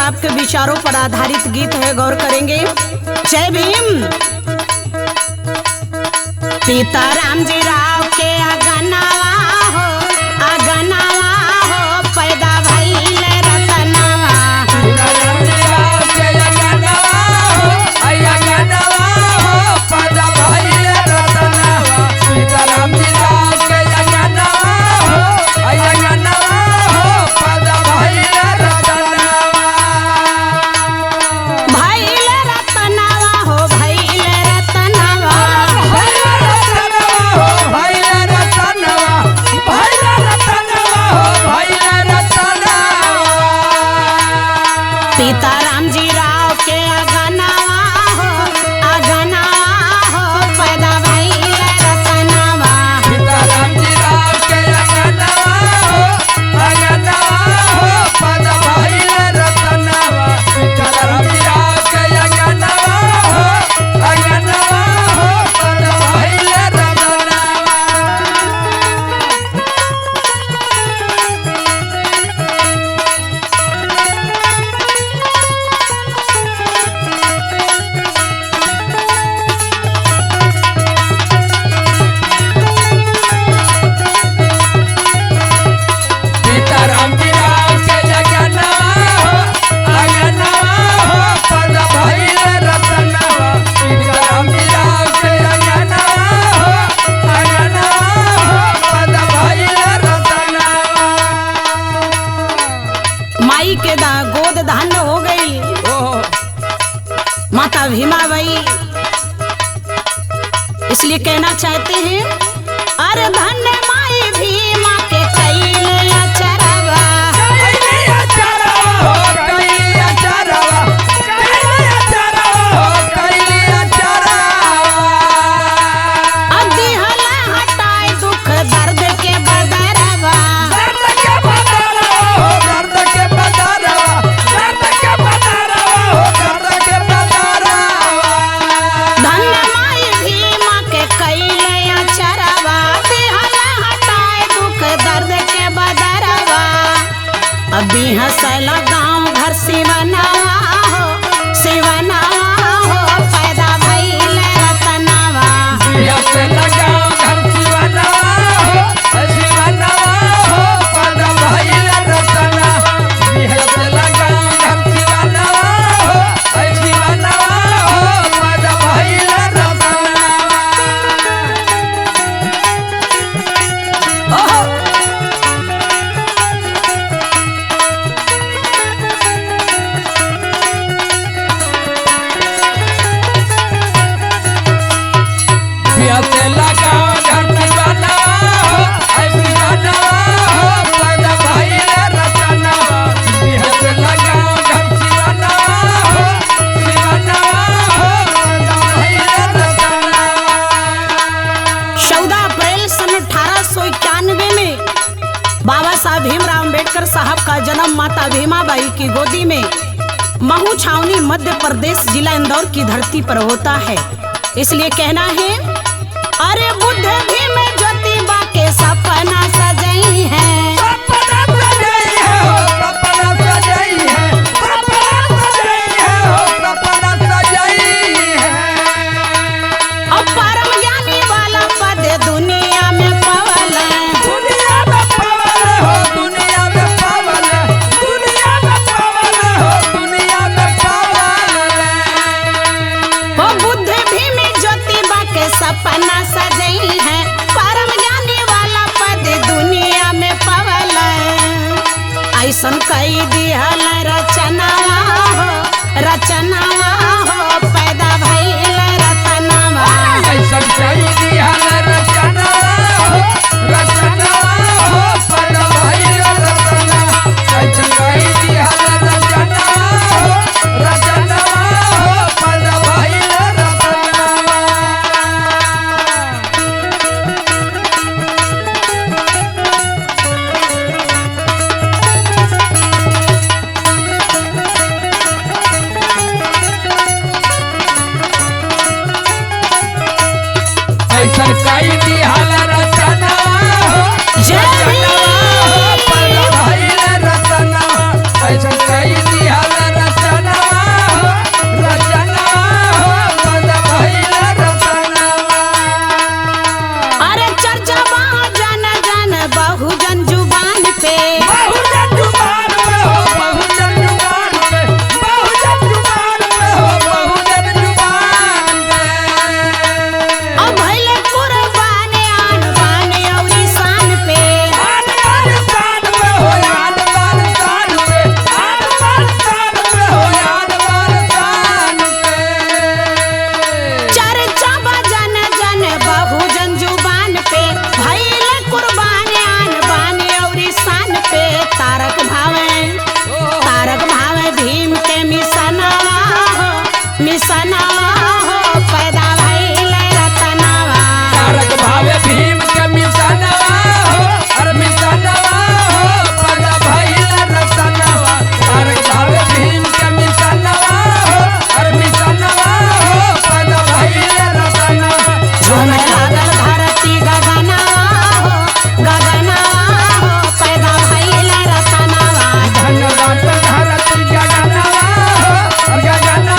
साहब के विचारों पर आधारित गीत है, गौर करेंगे। जय भीम। सीताराम जी राव के अगनावा हो, अगनावा हो, पैदा भइल रतनवा। सीताराम जी राव के अगनावा हो, अगनावा हो, पैदा भइल रतनवा। सीताराम जी राव के अगनावा हो, अगनावा हो, पैदा भइल रतनवा। भइल रतनवा हो, भइल रतनवा। भइल रतनवा, भइल रतनवा हो, भइल रतनवा। सीताराम जी राव के अगनावा हो, अगनावा हो, पैदा भइल रतनवा। सीताराम जी राव के अगनावा हो, अगनावा हो, पैदा भइल रतनवा। सीताराम जी राव के अगनावा हो, अगनावा हो, पैदा भइल रतनवा। सीताराम जी राव के अगनावा हो, अगनावा हो, पैदा भइल रतनवा। सीताराम जी राव के अगनावा हो, अगनावा हो, पैदा भइल रतनवा। माई के गोद धान्य हो गई माता भीमाबाई, इसलिए कहना चाहते हैं, अरे धन्य माई भीमा के कैले अचरवा। कैलिया चरवा हो, कैलिया चरवा, कैलिया चरवा हो, कैलिया चरवा। दिहल हटाए दुख दर्द के बदरवा। दर्द के बदरवा हो, दर्द के बदरवा, दर्द के बदरवा हो, दर्द के बदरवा। धन्य माई भीमा के कैले अचरवा। दिहल हटाए दुख दर्द के बदरवा। अभी हंसला गाँव घर सिवनावा हो, सिवनावा हो, पैदा भइल रतनवा। बिया से लगाओ घर सिवनावा हो, सिवनावा हो, पैदा भइल रतनवा। बिया से लगाओ घर सिवनावा हो, सिवनावा हो, पैदा भइल रतनवा। ओहो बिया से लगाओ घर सिवनावा हो, सिवनावा हो, पैदा भइल रतनवा। बिया से लगाओ घर सिवनावा हो, सिवनावा हो, पैदा भइल रतनवा। 14 अप्रैल सन 1891 में बाबा साहब भीमराव अम्बेडकर साहब का जन्म माता भीमाबाई की गोदी में महू छावनी मध्य प्रदेश जिला इंदौर की धरती पर होता है। इसलिए कहना है, अरे बुद्ध भीम ज्योतिबा के सपना सजई है। सपना सजाई है हो, सपना सजाई है, सपना सजाई है हो, सपना सजाई है। अब परम ज्ञानी वाला पद दुनिया में पवल। दुनिया में पावल हो, दुनिया में पावल, दुनिया में पावल हो, दुनिया में पावल। वो बुद्ध भीम ज्योतिबा के सपना सजई है। परम ज्ञानी वाला पद दुनिया में पवल। गगनवा